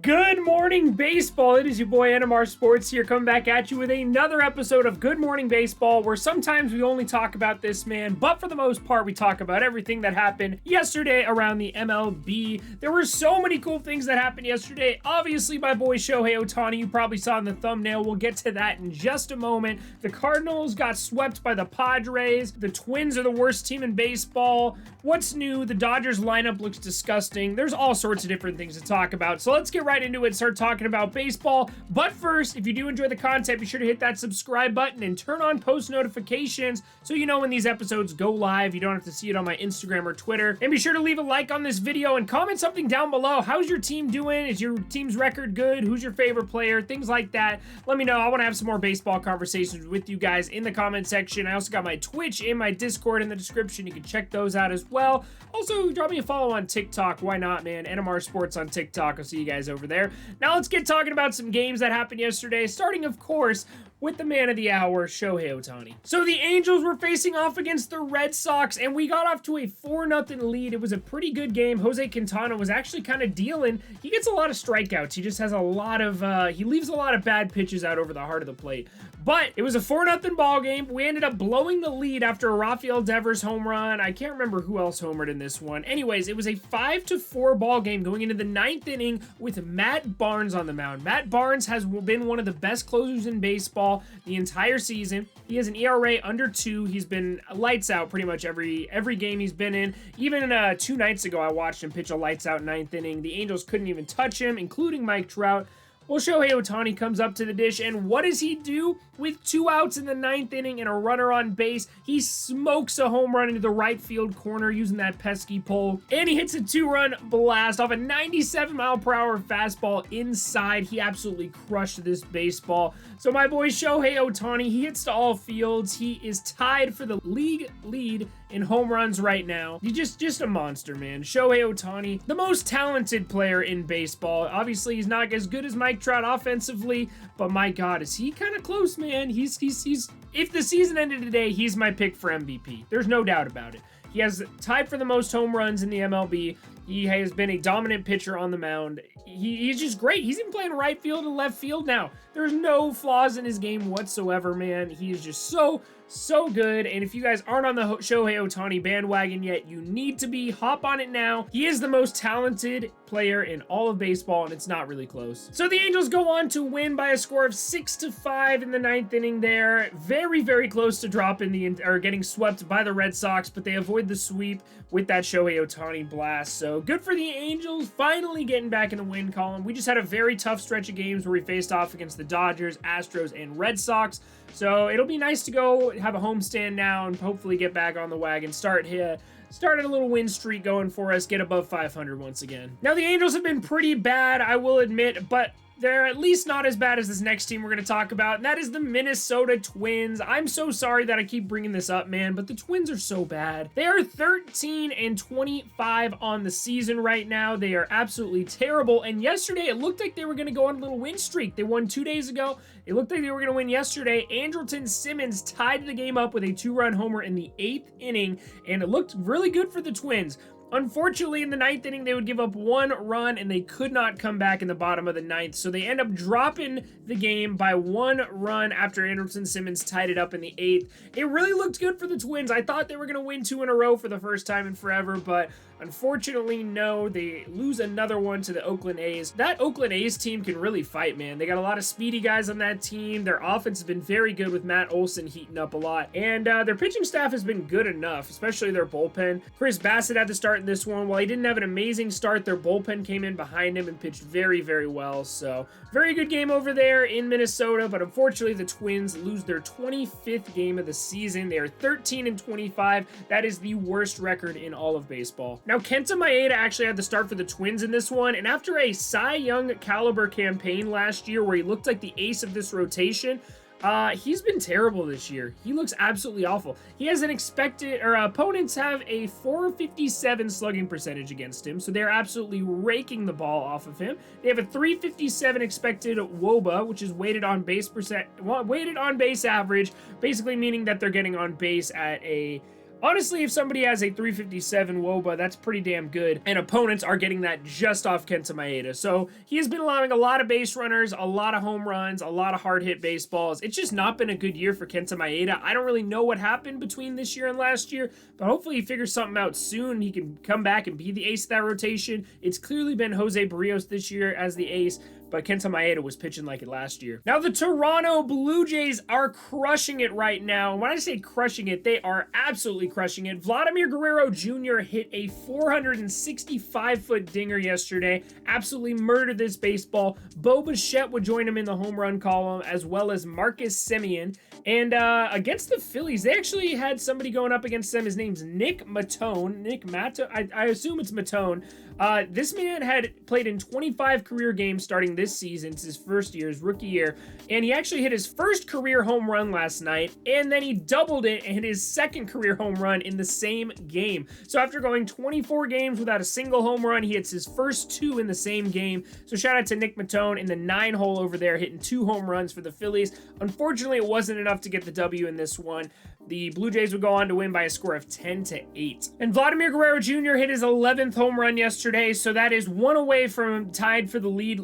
Good morning, baseball. It is your boy NMR Sports here, coming back at you with another episode of Good Morning Baseball, where sometimes we only talk about this man, but for the most part, we talk about everything that happened yesterday around the MLB. There were so many cool things that happened yesterday. Obviously, my boy Shohei Ohtani, you probably saw in the thumbnail. We'll get to that in just a moment. The Cardinals got swept by the Padres. The Twins are the worst team in baseball. What's new? The Dodgers lineup looks disgusting. There's all sorts of different things to talk about. So let's get right into it and start talking about baseball. But first, if you do enjoy the content, be sure to hit that subscribe button and turn on post notifications so you know when these episodes go live. You don't have to see it on my Instagram or Twitter. And be sure to leave a like on this video and comment something down below. How's your team doing? Is your team's record good? Who's your favorite player? Things like that. Let me know. I want to have some more baseball conversations with you guys in the comment section. I also got my Twitch and my Discord in the description. You can check those out as well. Also, drop me a follow on TikTok. Why not, man? NMR Sports on TikTok. I'll see you guys over there. Now let's get talking about some games that happened yesterday, starting, of course, with the man of the hour, Shohei Ohtani. So the Angels were facing off against the Red Sox, and we got off to a 4-0 lead. It was a pretty good game. Jose Quintana was actually kind of dealing. He gets a lot of strikeouts. He just has a lot of, he leaves a lot of bad pitches out over the heart of the plate. But it was a 4-0 ball game. We ended up blowing the lead after a Rafael Devers home run. I can't remember who else homered in this one. Anyways, it was a 5-4 ball game going into the 9th inning with Matt Barnes on the mound. Matt Barnes has been one of the best closers in baseball the entire season. He has an ERA under 2. He's been lights out pretty much every game he's been in. Even 2 nights ago, I watched him pitch a lights out 9th inning. The Angels couldn't even touch him, including Mike Trout. Well, Shohei Ohtani comes up to the dish, and what does he do? With 2 outs in the 9th inning and a runner on base, he smokes a home run into the right field corner using that pesky pole, and he hits a 2-run blast off a 97-mile-per-hour fastball inside. He absolutely crushed this baseball. So my boy Shohei Ohtani, he hits to all fields. He is tied for the league lead in home runs right now. He's just a monster, man. Shohei Ohtani, the most talented player in baseball. Obviously, he's not as good as Mike Trout offensively, but my God, is he kind of close, man. He's if the season ended today, he's my pick for MVP. There's no doubt about it. He has tied for the most home runs in the MLB. He has been a dominant pitcher on the mound. He's just great. He's even playing right field and left field now. There's no flaws in his game whatsoever, man. He is just so good. And if you guys aren't on the Shohei Ohtani bandwagon yet, you need to be. Hop on it now. He is the most talented player in all of baseball, and it's not really close. So the Angels go on to win by a score of 6-5 in the 9th inning there. Very, very close to dropping getting swept by the Red Sox, but they avoid the sweep with that Shohei Ohtani blast. So good for the Angels, finally getting back in the win column. We just had a very tough stretch of games where we faced off against the Dodgers, Astros, and Red Sox. So it'll be nice to go have a homestand now and hopefully get back on the wagon, started a little win streak going for us, get above 500 once again. Now, the Angels have been pretty bad, I will admit, but they're at least not as bad as this next team we're going to talk about, and that is the Minnesota Twins. I'm so sorry that I keep bringing this up, man, but the Twins are so bad. They are 13-25 on the season right now. They are absolutely terrible, and yesterday it looked like they were going to go on a little win streak. They won 2 days ago. It looked like they were going to win yesterday. Andrelton Simmons tied the game up with a 2-run homer in the 8th inning, and it looked really good for the Twins. Unfortunately, in the 9th inning, they would give up 1 run, and they could not come back in the bottom of the 9th, so they end up dropping the game by 1 run after Andrelton Simmons tied it up in the 8th. It really looked good for the Twins. I thought they were going to win 2 in a row for the first time in forever, but unfortunately, no. They lose another one to the Oakland A's. That Oakland A's team can really fight, man. They got a lot of speedy guys on that team. Their offense has been very good with Matt Olson heating up a lot, and their pitching staff has been good enough, especially their bullpen. Chris Bassett had to start in this one. While he didn't have an amazing start, their bullpen came in behind him and pitched very, very well. So, very good game over there in Minnesota, but unfortunately, the Twins lose their 25th game of the season. They are 13-25. That is the worst record in all of baseball. Now, Kenta Maeda actually had the start for the Twins in this one, and after a Cy Young caliber campaign last year where he looked like the ace of this rotation, he's been terrible this year. He looks absolutely awful. He has an opponents have a 457 slugging percentage against him, so they're absolutely raking the ball off of him. They have a 357 expected WOBA, which is weighted on base average, basically meaning that they're getting on base at a Honestly, if somebody has a 357 WOBA, that's pretty damn good, and opponents are getting that just off Kenta Maeda. So he has been allowing a lot of base runners, a lot of home runs, a lot of hard hit baseballs. It's just not been a good year for Kenta Maeda. I don't really know what happened between this year and last year, but hopefully he figures something out soon. He can come back and be the ace of that rotation. It's clearly been Jose Barrios this year as the ace, but Kenta Maeda was pitching like it last year. Now, the Toronto Blue Jays are crushing it right now. And when I say crushing it, they are absolutely crushing it. Vladimir Guerrero Jr. hit a 465-foot dinger yesterday. Absolutely murdered this baseball. Bo Bichette would join him in the home run column, as well as Marcus Semien. And against the Phillies, they actually had somebody going up against them. His name's Nick Matone. I assume it's Matone. This man had played in 25 career games starting this season. It's his first year, his rookie year. And he actually hit his first career home run last night. And then he doubled it and hit his second career home run in the same game. So after going 24 games without a single home run, he hits his first 2 in the same game. So shout out to Nick Matone in the 9-hole over there, hitting 2 home runs for the Phillies. Unfortunately, it wasn't enough to get the W in this one. The Blue Jays would go on to win by a score of 10-8. And Vladimir Guerrero Jr. hit his 11th home run yesterday, so that is 1 away from tied for the league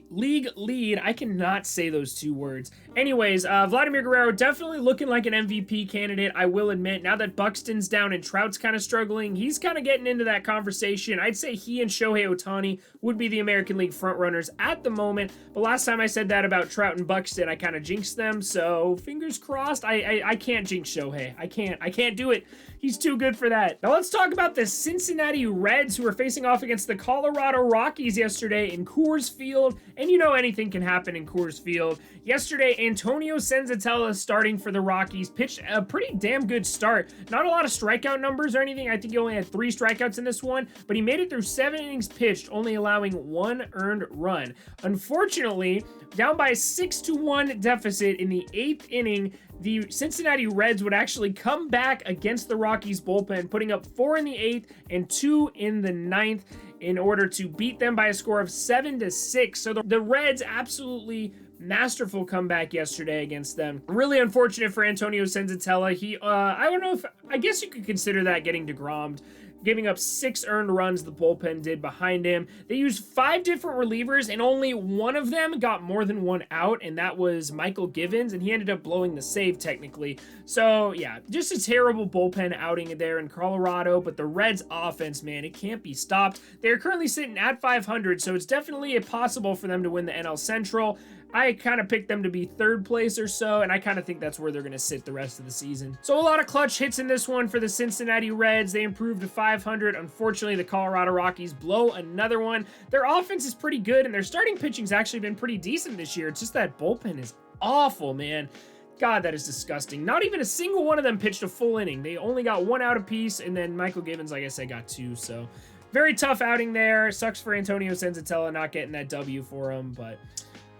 lead. I cannot say those 2 words. Anyways, Vladimir Guerrero definitely looking like an MVP candidate, I will admit. Now that Buxton's down and Trout's kind of struggling, he's kind of getting into that conversation. I'd say he and Shohei Ohtani would be the American League frontrunners at the moment, but last time I said that about Trout and Buxton, I kind of jinxed them, so fingers crossed. I can't jinx Shohei. I can't do it. He's too good for that. Now let's talk about the Cincinnati Reds, who were facing off against the Colorado Rockies yesterday in Coors Field. And you know anything can happen in Coors Field. Yesterday, Antonio Senzatella, starting for the Rockies, pitched a pretty damn good start. Not a lot of strikeout numbers or anything. I think he only had 3 strikeouts in this one, but he made it through 7 innings pitched, only allowing 1 earned run. Unfortunately, down by a 6-1 deficit in the 8th inning, the Cincinnati Reds would actually come back against the Rockies bullpen, putting up 4 in the 8th and 2 in the 9th in order to beat them by a score of 7-6. So the Reds absolutely masterful comeback yesterday against them. Really unfortunate for Antonio Senzatella. He, I don't know if, I guess you could consider that getting DeGrommed, giving up 6 earned runs the bullpen did behind him. They used 5 different relievers, and only one of them got more than 1 out, and that was Michael Givens, and he ended up blowing the save technically. So yeah, just a terrible bullpen outing there in Colorado, but the Reds offense, man, it can't be stopped. They're currently sitting at 500, so it's definitely possible for them to win the NL Central. I kind of picked them to be 3rd place or so, and I kind of think that's where they're going to sit the rest of the season. So a lot of clutch hits in this one for the Cincinnati Reds. They improved to 500. Unfortunately, the Colorado Rockies blow another one. Their offense is pretty good, and their starting pitching's actually been pretty decent this year. It's just that bullpen is awful, man. God, that is disgusting. Not even a single one of them pitched a full inning. They only got 1 out apiece, and then Michael Givens, like I said, got 2, so very tough outing there. Sucks for Antonio Senzatella not getting that W for him, but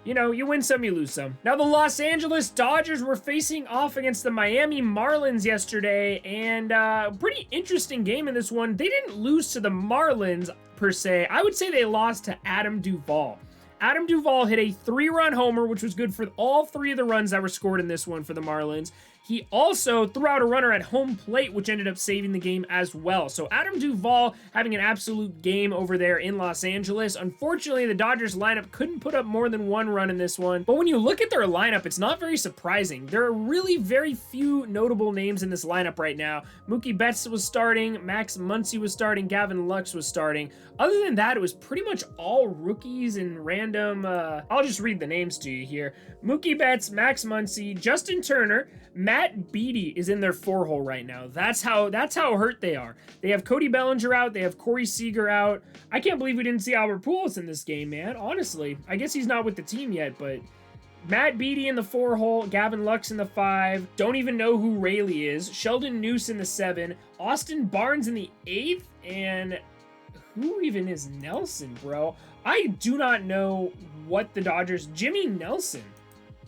you know, you win some, you lose some. Now, the Los Angeles Dodgers were facing off against the Miami Marlins yesterday, and pretty interesting game in this one. They didn't lose to the Marlins, per se. I would say they lost to Adam Duvall. Adam Duvall hit a 3-run homer, which was good for all 3 of the runs that were scored in this one for the Marlins. He also threw out a runner at home plate, which ended up saving the game as well. So Adam Duvall having an absolute game over there in Los Angeles. Unfortunately, the Dodgers lineup couldn't put up more than 1 run in this one. But when you look at their lineup, it's not very surprising. There are really very few notable names in this lineup right now. Mookie Betts was starting, Max Muncy was starting, Gavin Lux was starting. Other than that, it was pretty much all rookies and random, I'll just read the names to you here. Mookie Betts, Max Muncy, Justin Turner, Matt Beattie is in their 4-hole right now. That's how hurt they are. They have Cody Bellinger out. They have Corey Seager out. I can't believe we didn't see Albert Pujols in this game, man. Honestly, I guess he's not with the team yet, but Matt Beattie in the 4-hole, Gavin Lux in the 5. Don't even know who Rayleigh is. Sheldon Noose in the 7. Austin Barnes in the 8th, and who even is Nelson, bro? I do not know what the Dodgers... Jimmy Nelson.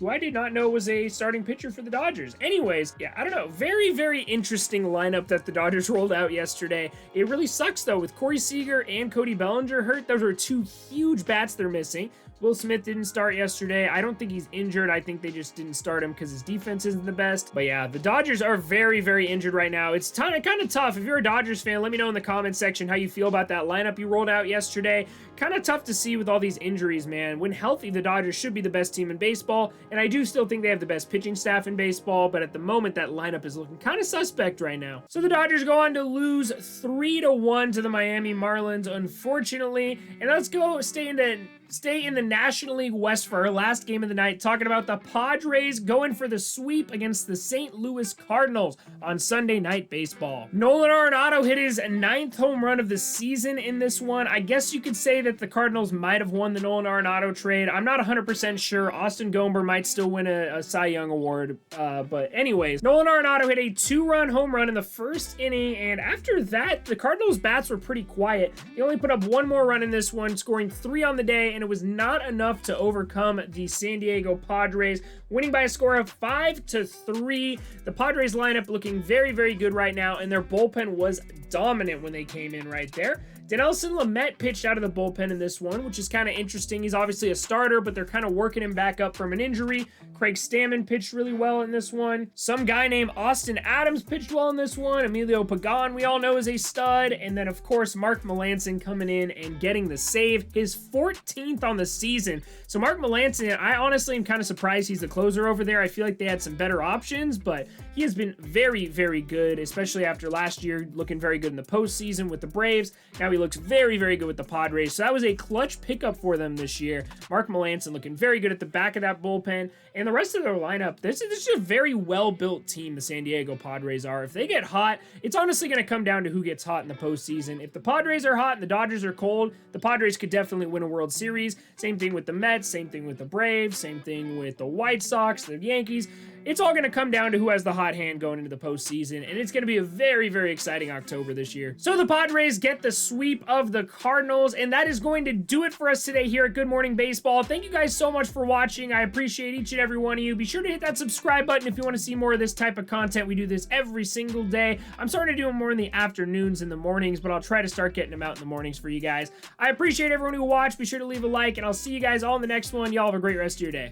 who I did not know was a starting pitcher for the Dodgers. Anyways, yeah, I don't know. Very, very interesting lineup that the Dodgers rolled out yesterday. It really sucks, though, with Corey Seager and Cody Bellinger hurt. Those are two huge bats they're missing. Will Smith didn't start yesterday. I don't think he's injured. I think they just didn't start him because his defense isn't the best. But yeah, the Dodgers are very, very injured right now. It's kind of tough. If you're a Dodgers fan, let me know in the comments section how you feel about that lineup you rolled out yesterday. Kind of tough to see with all these injuries, man. When healthy, the Dodgers should be the best team in baseball, and I do still think they have the best pitching staff in baseball, but at the moment, that lineup is looking kind of suspect right now. So the Dodgers go on to lose 3-1 to the Miami Marlins, unfortunately. And let's go stay in the National League West for our last game of the night, talking about the Padres going for the sweep against the St. Louis Cardinals on Sunday Night Baseball. Nolan Arenado hit his 9th home run of the season in this one. I guess you could say that the Cardinals might have won the Nolan Arenado trade. I'm not 100% sure. Austin Gomber might still win a Cy Young award. But anyways, Nolan Arenado hit a 2-run home run in the first inning, and after that, the Cardinals' bats were pretty quiet. They only put up 1 more run in this one, scoring 3 on the day, and it was not enough to overcome the San Diego Padres, winning by a score of 5-3. The Padres lineup looking very, very good right now, and their bullpen was dominant when they came in right there. Dinelson Lamet pitched out of the bullpen in this one, which is kind of interesting. He's obviously a starter, but they're kind of working him back up from an injury. Craig Stammen pitched really well in this one. Some guy named Austin Adams pitched well in this one. Emilio Pagan, we all know, is a stud. And then, of course, Mark Melancon coming in and getting the save, his 14th on the season. So Mark Melancon, I honestly am kind of surprised he's the closer over there. I feel like they had some better options, but he has been very, very good, especially after last year looking very good in the postseason with the Braves. Now he looks very, very good with the Padres. So that was a clutch pickup for them this year. Mark Melancon looking very good at the back of that bullpen. And the rest of their lineup, this is a very well-built team, the San Diego Padres are. If they get hot, it's honestly going to come down to who gets hot in the postseason. If the Padres are hot and the Dodgers are cold, the Padres could definitely win a World Series. Same thing with the Mets, same thing with the Braves, same thing with the White Sox, the Yankees. It's all going to come down to who has the hot hand going into the postseason, and it's going to be a very, very exciting October this year. So the Padres get the sweep of the Cardinals, and that is going to do it for us today here at Good Morning Baseball. Thank you guys so much for watching. I appreciate each and every one of you. Be sure to hit that subscribe button if you want to see more of this type of content. We do this every single day. I'm starting to do them more in the afternoons and the mornings, but I'll try to start getting them out in the mornings for you guys. I appreciate everyone who watched. Be sure to leave a like, and I'll see you guys all in the next one. Y'all have a great rest of your day.